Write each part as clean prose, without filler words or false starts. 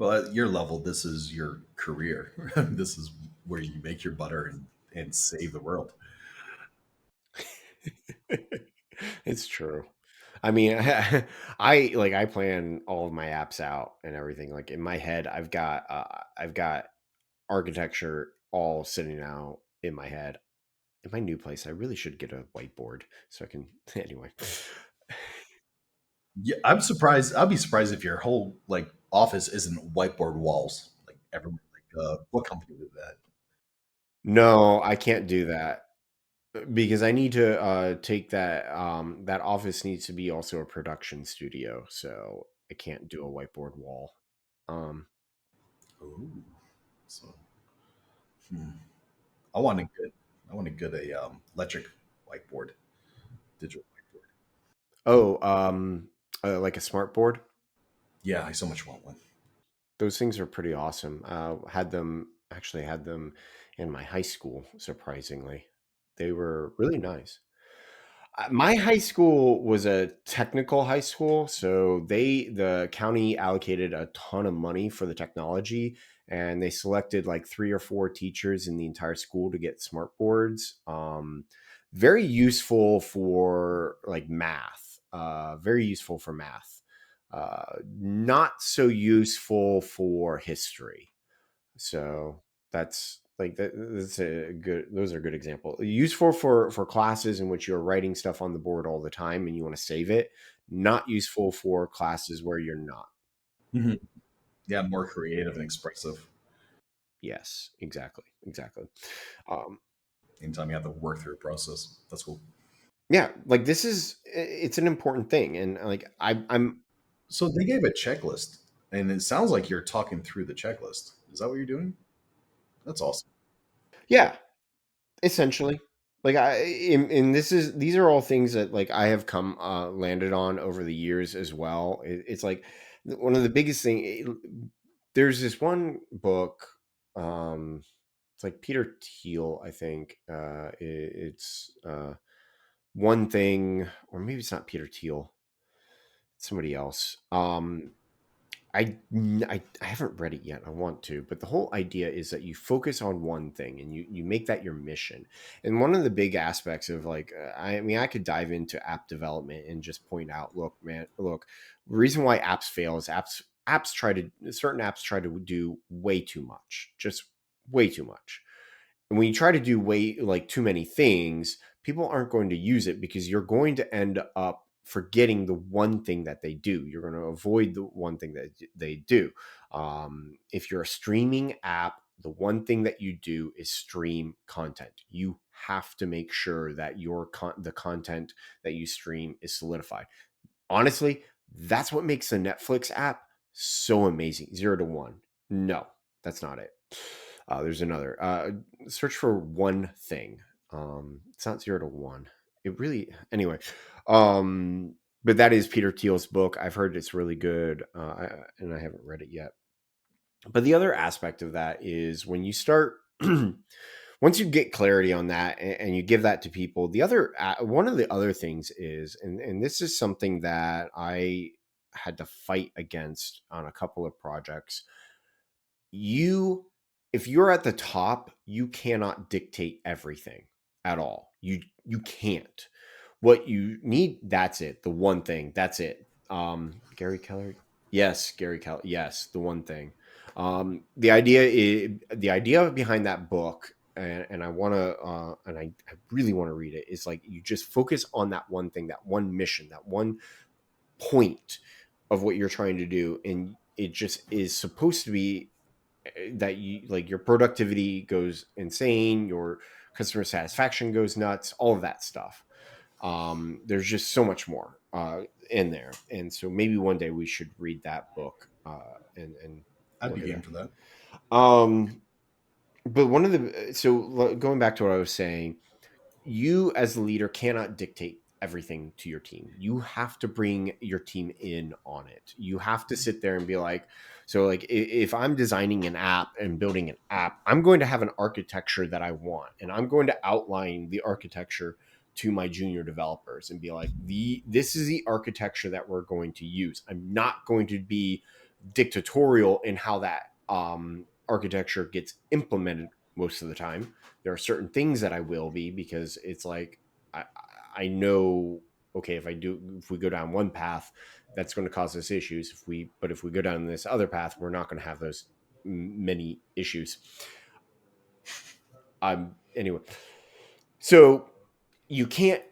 Well, at your level, this is your career. This is where you make your butter and save the world. It's true. I mean, I plan all of my apps out and everything. Like in my head, I've got architecture all sitting out in my head. In my new place, I really should get a whiteboard so I can anyway. Yeah, I'm surprised. I'll be surprised if your whole like office isn't whiteboard walls. Like everyone, what company did that? No, I can't do that because I need to take that office needs to be also a production studio, so I can't do a whiteboard wall. Um Ooh, so hmm. I want a good, I want a good electric whiteboard, digital whiteboard. oh, like a smart board. Yeah, I so much want one. Those things are pretty awesome. Had them in my high school, surprisingly. They were really nice. My high school was a technical high school, so the county allocated a ton of money for the technology, and they selected like 3 or 4 teachers in the entire school to get smart boards. Very useful for like math. Very useful for math. Not so useful for history. So that's a good those are good example. Useful for classes in which you're writing stuff on the board all the time and you want to save it. Not useful for classes where you're not. Mhm. Yeah, more creative and expressive. Yes, exactly. Exactly. Um Anytime you have to work through a process, that's cool. yeah, like it's an important thing and like I'm So they gave a checklist, and it sounds like you're talking through the checklist. Is that what you're doing? That's awesome. yeah, essentially. Like and these are all things that like I have come landed on over the years as well. It's like one of the biggest thing there's this one book it's like Peter Thiel, I think. It's one thing, or maybe it's not Peter Thiel, it's somebody else. I haven't read it yet. I want to, but the whole idea is that you focus on one thing and you make that your mission. And one of the big aspects of like, I mean, I could dive into app development and just point out, look, man, look, the reason why apps fail is certain apps try to do way too much, just way too much. And when you try to do way like too many things, people aren't going to use it because you're going to end up forgetting the one thing that they do. You're going to avoid the one thing that they do. If you're a streaming app, the one thing that you do is stream content. You have to make sure that the content that you stream is solidified. Honestly, that's what makes the Netflix app so amazing. 0 to 1. No, that's not it. There's another. Search for one thing. It's not 0 to 1. It really. Anyway, but that is Peter Thiel's book. I've heard it's really good, and I haven't read it yet. But the other aspect of that is when you start once you get clarity on that and you give that to people, the other one of the other things is, and this is something that I had to fight against on a couple of projects. You, if you're at the top, you cannot dictate everything at all. You can't. What you need, that's it. The one thing, that's it. Gary Keller, yes, Gary Keller, yes, the one thing. The idea behind that book, and I want to, I really want to read it. Is like you just focus on that one thing, that one mission, that one point of what you're trying to do, and it just is supposed to be that you like your productivity goes insane, your customer satisfaction goes nuts, all of that stuff. There's just so much more in there, and so maybe one day we should read that book and I'd be look at game that. for that. Um, but one of the going back to what I was saying, you as the leader cannot dictate everything to your team. You have to bring your team in on it. You have to sit there and be like, so like if I'm designing an app and building an app, I'm going to have an architecture that I want, and I'm going to outline the architecture to my junior developers and be like, this is the architecture that we're going to use. I'm not going to be dictatorial in how that architecture gets implemented most of the time. There are certain things that I will be, because it's like I, I know, okay, if we go down one path, that's going to cause us issues. If we go down this other path, we're not going to have those many issues. Anyway, so you can't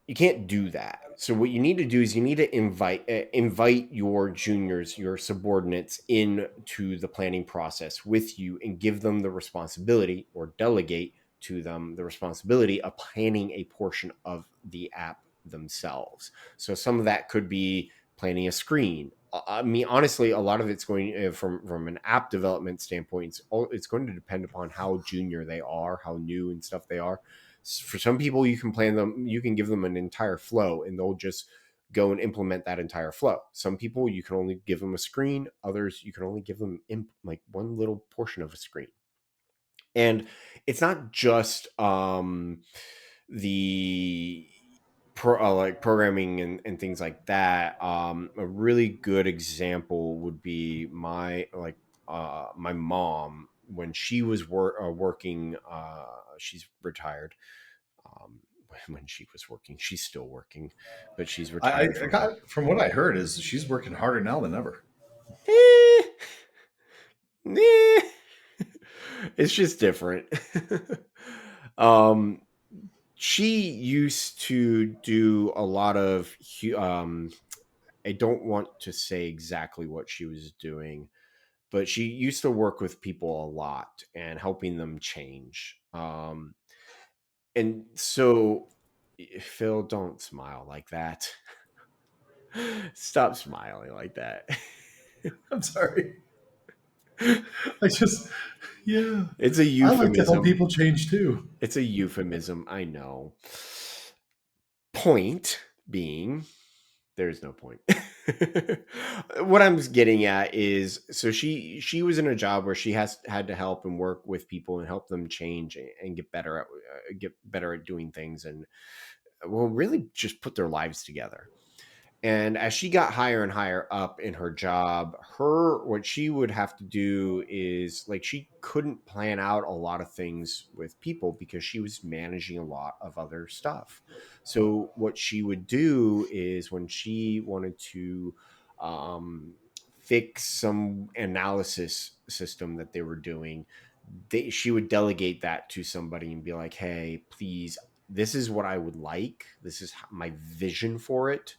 you can't do that. So what you need to do is you need to invite your juniors, your subordinates, into the planning process with you, and give them the responsibility, or delegate to them the responsibility of planning a portion of the app themselves. So some of that could be planning a screen. I mean, honestly, a lot of it's going, from an app development standpoint. It's going to depend upon how junior they are, how new and stuff they are. For some people, you can give them an entire flow, and they'll just go and implement that entire flow. Some people, you can only give them a screen. Others, you can only give them like one little portion of a screen. And it's not just the like programming and things like that. A really good example would be my mom, when she was working. She's retired. Um, when she was working, she's still working, but she's retired I from her. got, from what I heard, is she's working harder now than ever. Eh, eh. It's just different. um, she used to do a lot of I don't want to say exactly what she was doing, but she used to work with people a lot and helping them change. And so, Phil, don't smile like that. Stop smiling like that. I'm sorry. I just, yeah, It's a I like to help euphemism. people change too. It's a euphemism, I know. Point being, there's no point. What I'm getting at is, so she was in a job where she had to help and work with people and help them change and get better at doing things, and, well, really just put their lives together. And as she got higher and higher up in her job, what she would have to do is, like, she couldn't plan out a lot of things with people because she was managing a lot of other stuff. So what she would do is, when she wanted to um, fix some analysis system that they were doing, she would delegate that to somebody and be like, "Hey, please, this is what I would like. This is my vision for it.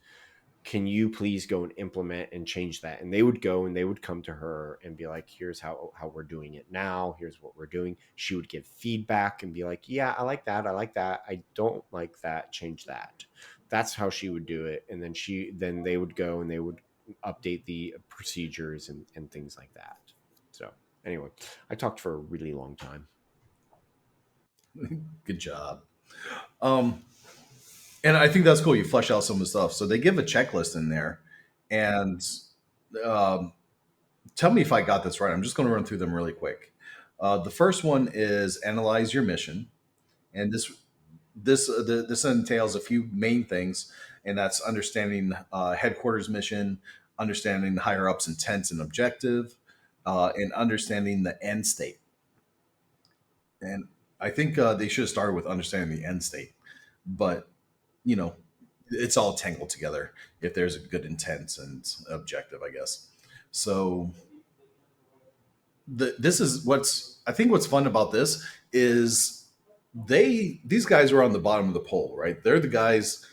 Can you please go and implement and change that?" And they would go and they would come to her and be like, "Here's how we're doing it now. Here's what we're doing." She would give feedback and be like, "Yeah, I like that. I like that. I don't like that. Change that." That's how she would do it. And then they would go and they would update the procedures and things like that. So anyway, I talked for a really long time. Good job. Um, and I think that's cool. You flesh out some of the stuff. So they give a checklist in there, and um, tell me if I got this right. I'm just going to run through them really quick. The first one is analyze your mission, and this entails a few main things, and that's understanding headquarters mission, understanding higher ups intent and objective, and understanding the end state. And I think they should have started with understanding the end state, but you know, it's all tangled together if there's a good intent and objective, I guess. So this is what's, I think what's fun about this is these guys are on the bottom of the pole, right? They're the guys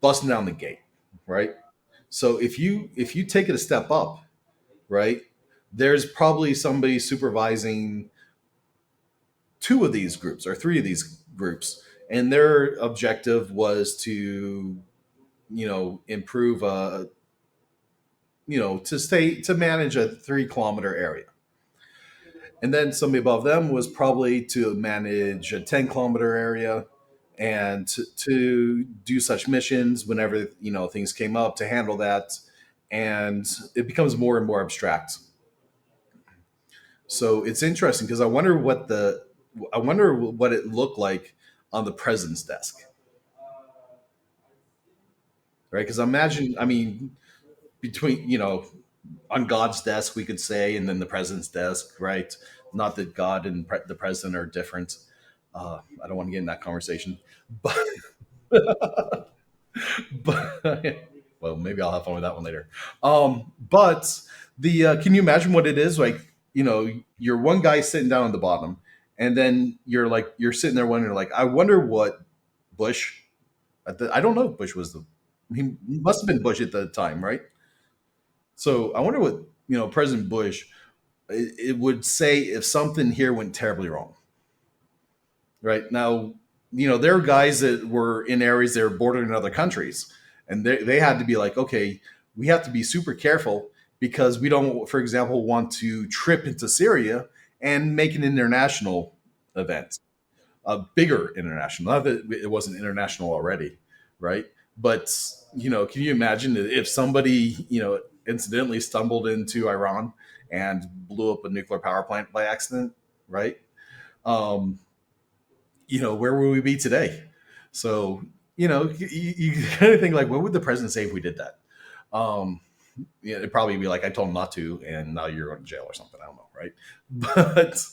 busting down the gate, right? So if you take it a step up, right, there's probably somebody supervising two of these groups or three of these groups, and their objective was to, improve to manage a 3 kilometer area. And then somebody above them was probably to manage a 10 kilometer area and to do such missions whenever things came up, to handle that. And it becomes more and more abstract. So it's interesting because I wonder what it looked like on the president's desk, right? Because imagine, I mean, between on God's desk, we could say, and then the president's desk, right? Not that God and the president are different. I don't want to get in that conversation, but but well, maybe I'll have fun with that one later. But the can you imagine what it is like? You're one guy sitting down on the bottom, and then you're sitting there wondering, like, I wonder what Bush. I don't know if Bush was the. He must have been Bush at the time, right? So I wonder what President Bush it would say if something here went terribly wrong. Right now, there are guys that were in areas that were bordering other countries, and they had to be like, okay, we have to be super careful because we don't, for example, want to trip into Syria and make an international event, a bigger international. Not that it wasn't international already, right? But can you imagine if somebody incidentally stumbled into Iran and blew up a nuclear power plant by accident, right? Um, where would we be today? So, you kind of think like, what would the president say if we did that? Um, it'd probably be like, I told him not to, and now you're going to jail or something. I don't know, right? But,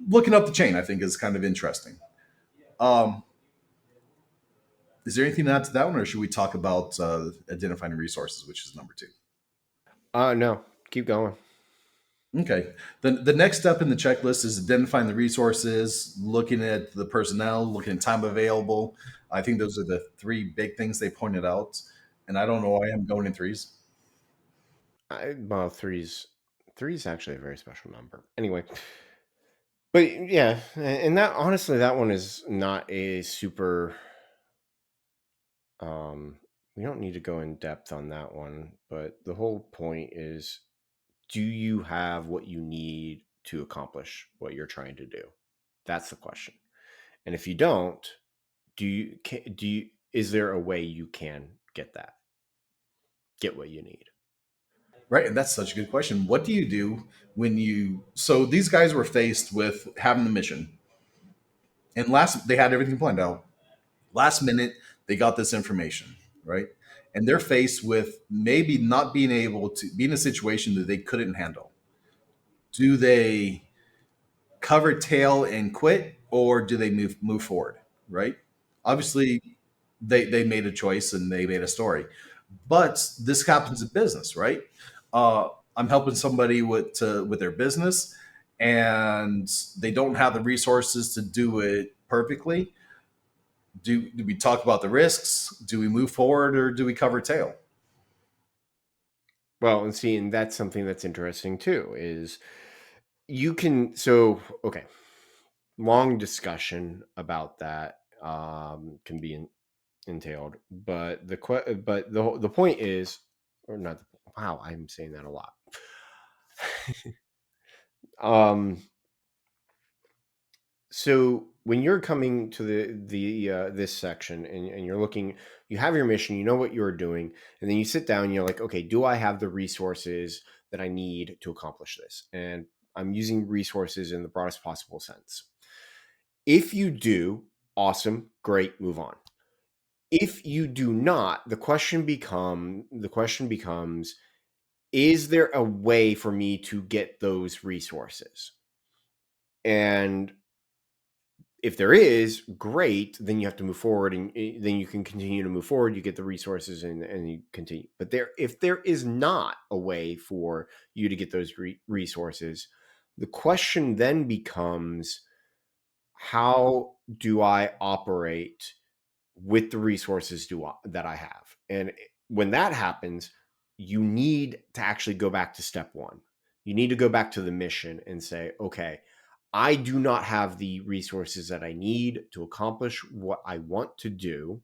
looking up the chain, I think is kind of interesting. Um, is there anything to add to that one, or should we talk about identifying resources, which is number two? No, keep going. Okay. The next step in the checklist is identifying the resources, looking at the personnel, looking at time available. I think those are the three big things they pointed out. And I don't know why I'm going in threes. Well, three's actually a very special number. Anyway, but yeah, and that honestly, that one is not a super. Um, we don't need to go in depth on that one, but the whole point is, do you have what you need to accomplish what you're trying to do? That's the question. And if you don't, do you is there a way you can get what you need? Right. And that's such a good question. What do you do so these guys were faced with having the mission, and they had everything planned out. Last minute, they got this information, right? And they're faced with maybe not being able to be in a situation that they couldn't handle. Do they cover tail and quit, or do they move forward? Right? Obviously, they made a choice and they made a story, but this happens in business, right? I'm helping somebody with their business, and they don't have the resources to do it perfectly. Do we talk about the risks? Do we move forward, or do we cover tail? Well, and see, and that's something that's interesting too, is you can so okay, long discussion about that can be entailed, but the point is, or not, wow, I'm saying that a lot. um So when you're coming to the this section, and you're looking, you have your mission, you know what you're doing, and then you sit down and you're like, okay, do I have the resources that I need to accomplish this? And I'm using resources in the broadest possible sense. If you do, awesome, great, move on. If you do not, the question becomes, is there a way for me to get those resources? And if there is, great, then you have to move forward, and then you can continue to move forward. You get the resources, and you continue. But if there is not a way for you to get those resources, the question then becomes, how do I operate with the resources that I have? And when that happens, you need to actually go back to step one. You need to go back to the mission and say, okay, I do not have the resources that I need to accomplish what I want to do.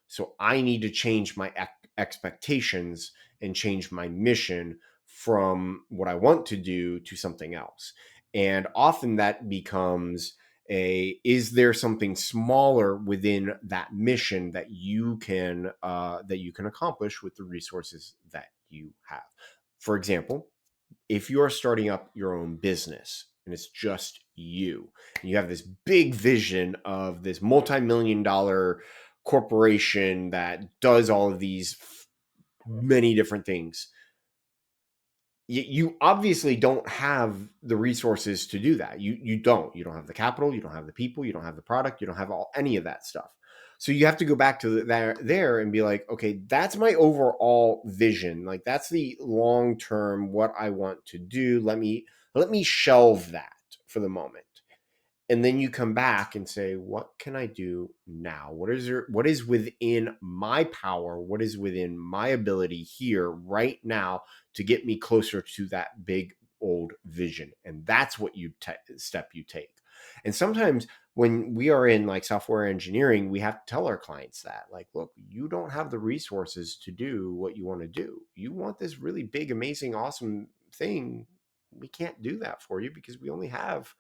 So I need to change my expectations and change my mission from what I want to do to something else. And often that becomes is there something smaller within that mission that you can accomplish with the resources that you have? For example, if you're starting up your own business and it's just you, and you have this big vision of this multi-million dollar corporation that does all of these many different things, you obviously don't have the resources to do that. You don't have the capital, you don't have the people, you don't have the product, you don't have any of that stuff. So you have to go back to there and be like, okay, that's my overall vision. Like that's the long term what I want to do. Let me shelve that for the moment, and then you come back and say, what can I do now? What is within my power? What is within my ability here right now to get me closer to that big old vision? And that's what step you take. And sometimes when we are in like software engineering, we have to tell our clients that, like, look, you don't have the resources to do what you want to do. You want this really big, amazing, awesome thing. We can't do that for you because we only have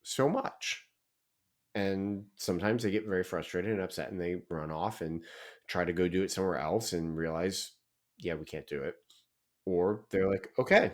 so much. And sometimes they get very frustrated and upset and they run off and try to go do it somewhere else and realize, yeah, we can't do it. Or they're like, okay.